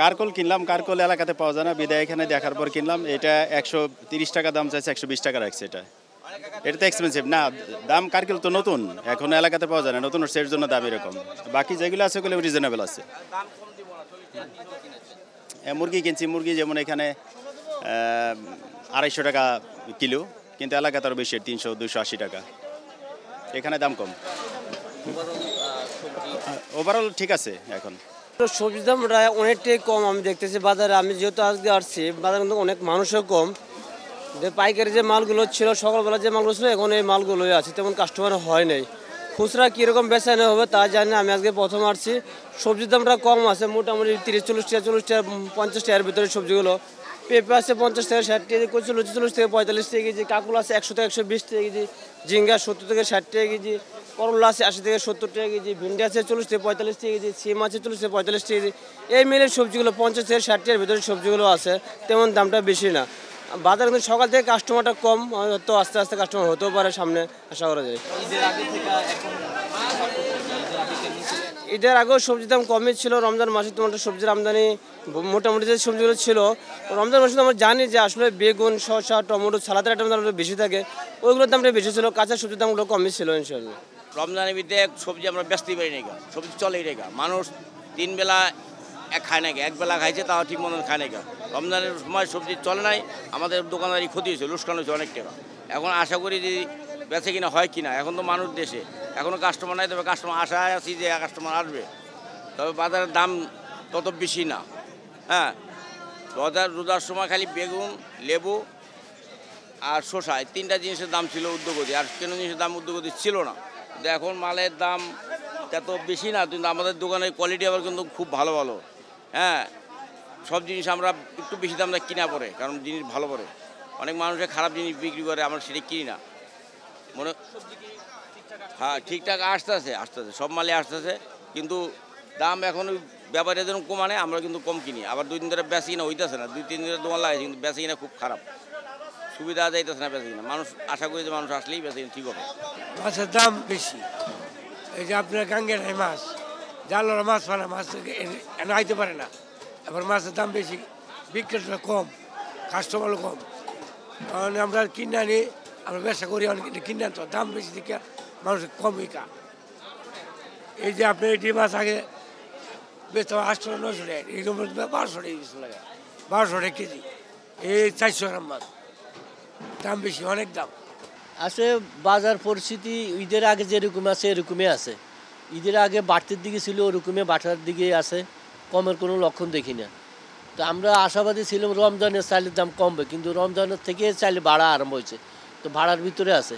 কারকল কিনলাম, কারকল এলাকাতে পাওয়া যায় না, বিদায় এখানে দেখার পর কিনলাম। এটা 130 টাকা দাম চাইছে, 120 টাকা রাখছে। এটা তো এক্সপেন্সিভ না, দাম। কারকল তো নতুন, এখন এলাকাতে পাওয়া যায় না, নতুন সের জন্য দাম এরকম। বাকি যেগুলো আছে ওগুলো রিজনেবল আছে। মুরগি কিনছি, মুরগি যেমন এখানে 250 টাকা কিলো, কিন্তু এলাকাতে আরও বেশি, 300-280 টাকা। এখানে দাম কম। ওভারঅল ঠিক আছে। এখন সবজির দাম অনেকটাই কম আমি দেখতেছি বাজারে। আমি যেহেতু আজকে আসছি, বাজারে কিন্তু অনেক মানুষও কম। যে পাইকারি যে মালগুলো ছিল, সকালবেলা যে মালগুলো ছিল, এখন এই মালগুলোই আছে, তেমন কাস্টমার হয় নাই। খুচরা কীরকম বেচানো হবে তা জানি না, আমি আজকে প্রথম আসছি। সবজির দামটা কম আছে, মোটামুটি 30-40 টাকা, 40 টাকা, 50 টাকার ভিতরে সবজিগুলো। পেঁপে আছে 50 থেকে 60 টাকা, কচু 40 থেকে 45 টাকা কেজি, কাকুল আছে 100 থেকে 120 টাকা কেজি, ঝিঙ্গা 70 থেকে 60 টাকা কেজি, করলা আছে 80 থেকে 70 টাকা কেজি, ভিন্ডি আছে 40 থেকে 45 টাকা কেজি, সিম আছে 40 থেকে 45 টাকা কেজি। এই মিলের সবজিগুলো 50 থেকে 60 টাকার ভিতরে সবজিগুলো আছে, তেমন দামটা বেশি না। বাজারে কিন্তু সকাল থেকে কাস্টমারটা কম, হয়তো আস্তে আস্তে কাস্টমার হতেও পারে সামনে, আশা করা যায়। ঈদের আগেও সবজির দাম কমই ছিল। রমজান মাসে তোমার সবজির আমদানি মোটামুটি যে সবজিগুলো ছিল, রমজান মাসে তো আমরা জানি যে আসলে বেগুন, শসা, টমেটো, সালাদের আইটেম দাম বেশি থাকে, ওইগুলোর দামটা বেশি ছিল। কাঁচা সবজির দামগুলো কমই ছিল ইনশাল্লাহ। রমজানের ভিতরে সবজি আমরা ব্যস্তই পারি না, সবজি চলেই রেখা। মানুষ 3 বেলা খায় না, এক বেলা খাইছে, তাও ঠিক মতন খায় না। রমজানের সময় সবজি চলে নাই, আমাদের দোকানদারি ক্ষতি হয়েছে, লোকসান হয়েছে অনেক টাকা। এখন আশা করি যে বেঁচে কিনা হয় কিনা। এখন তো মানুষ দেশে, এখনও কাস্টমার নাই, তবে কাস্টমার আশায় আছি যে কাস্টমার আসবে। তবে বাজারের দাম তত বেশি না। হ্যাঁ, রোজার সময় খালি বেগুন, লেবু আর শসা, এই 3টা জিনিসের দাম ছিল ঊর্ধ্বগতি, আর কোনো জিনিসের দাম ঊর্ধ্বগতি ছিল না। কিন্তু এখন মালের দাম এত বেশি না, কিন্তু আমাদের দোকানের কোয়ালিটি আবার কিন্তু খুব ভালো ভালো। হ্যাঁ, সব জিনিস আমরা একটু বেশি দাম কিনা পড়ে, কারণ জিনিস ভালো পড়ে। অনেক মানুষের খারাপ জিনিস বিক্রি করে, আমরা সেটা কিনি না। হ্যাঁ, ঠিকঠাক আসতেছে, সব মালে আসতেছে, কিন্তু দাম এখন ব্যাপারীরা যেন কমানে, আমরা কিন্তু কম কিনি। আবার 2 দিন ধরে বেশি কিনা হইতেছে না, 2-3 দিনের দোকান লাগে, কিন্তু বেশি কিনা খুব খারাপ, সুবিধা যাইতেছে না বেশি কিনা। মানুষ আশা করি যে মানুষ আসলেই বেশি কিনা ঠিক হবে। মাছের দাম বেশি, এই যে আপনার গাঙ্গের মাছ, জালরা মাছ পারে, মাছ এনে আইতে পারে না। এবার মাছের দাম বেশি, বিক্রেতা কম, কাস্টমারও কম। কারণ আমরা কিনে আনি, আমরা ব্যবসা করি, অনেক কিনে আনতো, দাম বেশি দিকে মানুষ কম ইকা। এই যে আপনার এটি মাছ আগে বেচতে 800-900 টাকা, এইরকম 1200 টাকা বেশি লাগে, 1200 টাকা কেজি। এই 400 গ্রাম মাছ, দাম বেশি, অনেক দাম। আসলে বাজার পরিস্থিতি ঈদের আগে যেরকম আছে এরকমই আছে। ঈদের আগে বাড়তির দিকে ছিল, ওরকমই বাটার দিকে আছে, কমের কোনো লক্ষণ দেখি না। তো আমরা আশাবাদী ছিলাম রমজানের চালের দাম কমবে, কিন্তু রমজানের থেকে চাল বাড়া আরম্ভ হয়েছে, তো ভাড়ার ভিতরে আছে।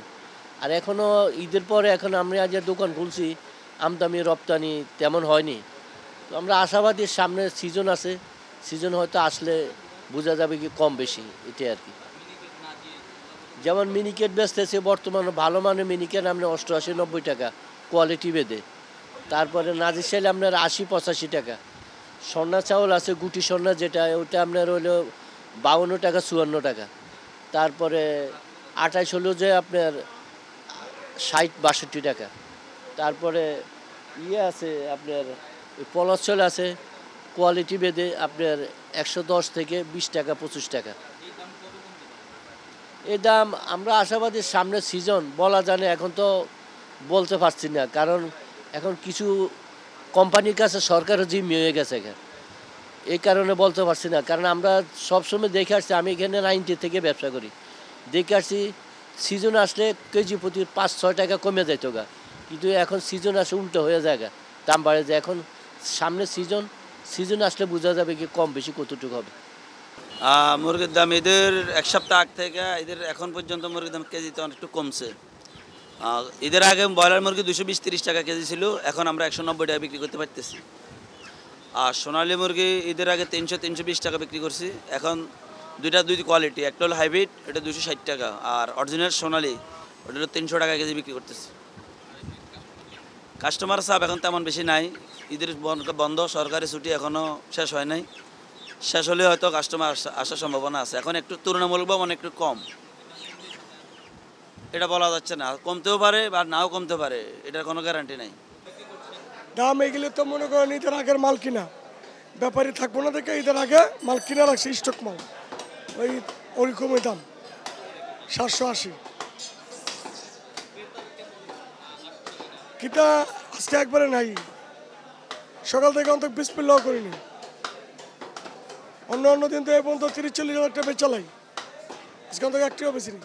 আর এখনও ঈদের পরে এখন আমরা যে দোকান খুলছি, আমদানি রপ্তানি তেমন হয়নি। তো আমরা আশাবাদী সামনে সিজন আছে, সিজন হয়তো আসলে বোঝা যাবে কি কম বেশি, এটাই আর কি। যেমন মিনিকেট বেচতেছে বর্তমানে, ভালো মানের মিনিকেট আপনার 88-90 টাকা কোয়ালিটি বেঁধে। তারপরে নাজির চাইলে আপনার 80-85 টাকা। স্বর্ণা চাউল আছে, গুটি স্বর্ণা যেটা, ওটা আপনার হলো 52 টাকা 54 টাকা। তারপরে 28 হলো যে আপনার 60-62 টাকা। তারপরে আছে আপনার পলাশ চাল আছে, কোয়ালিটি বেঁধে আপনার 110 থেকে 20 টাকা 25 টাকা। এই দাম আমরা আশাবাদী সামনে সিজন বলা জানে, এখন তো বলতে পারছি না, কারণ এখন কিছু কোম্পানির কাছে সরকারও জিম্মি হয়ে গেছে এখানে, এই কারণে বলতে পারছি না। কারণ আমরা সবসময় দেখে আসছি, আমি এখানে 90 থেকে ব্যবসা করি, দেখে আসছি সিজন আসলে কেজি প্রতি 5-6 টাকা কমে যেত গা, কিন্তু এখন সিজন আসলে উল্টো হয়ে যায়, দাম বাড়ে যায়। এখন সামনে সিজন আসলে বোঝা যাবে কি কম বেশি কতটুকু হবে। মুরগির দাম ঈদের 1 সপ্তাহ আগ থেকে ঈদের এখন পর্যন্ত মুরগির দাম কেজিতে অনেকটু কমছে। ঈদের আগে ব্রয়লার মুরগি 220-30 টাকা কেজি ছিল, এখন আমরা 190 টাকা বিক্রি করতে পারতেছি। আর সোনালী মুরগি ঈদের আগে 300-320 টাকা বিক্রি করছি, এখন দুই কোয়ালিটি, একটা হলো হাইব্রিড, এটা 260 টাকা, আর অরিজিনাল সোনালী ওটা হলো 300 টাকা কেজি বিক্রি করতেছি। কাস্টমার চাপ এখন তেমন বেশি নাই, ঈদের বন্ধ, সরকারি ছুটি এখনও শেষ হয় নাই, শেষ হলে হয়তো কাস্টমার আসার সম্ভাবনা আছে। এখন একটু তুলনামূলকভাবে অনেক একটু কম, এটা বলা যাচ্ছে না, কমতেও পারে বা নাও কমতে পারে, এটার কোনো গ্যারান্টি নাই। দাম এগুলো তো মনে করেন ঈদের আগের মাল কিনা, ব্যাপারী থাকবো না দেখে ঈদের আগে মাল কিনে রাখছে, স্টক মাল ওরকমই দাম 780। কিটা আজকে একবারে নাই, সকাল থেকে অন্তত বিসমিল্লাহ করিনি। অন্য দিন তো এই পর্যন্ত 30-40 হাজার টাকা বেচা লাই, আজকে অন্তত একটিও বেশি নেই।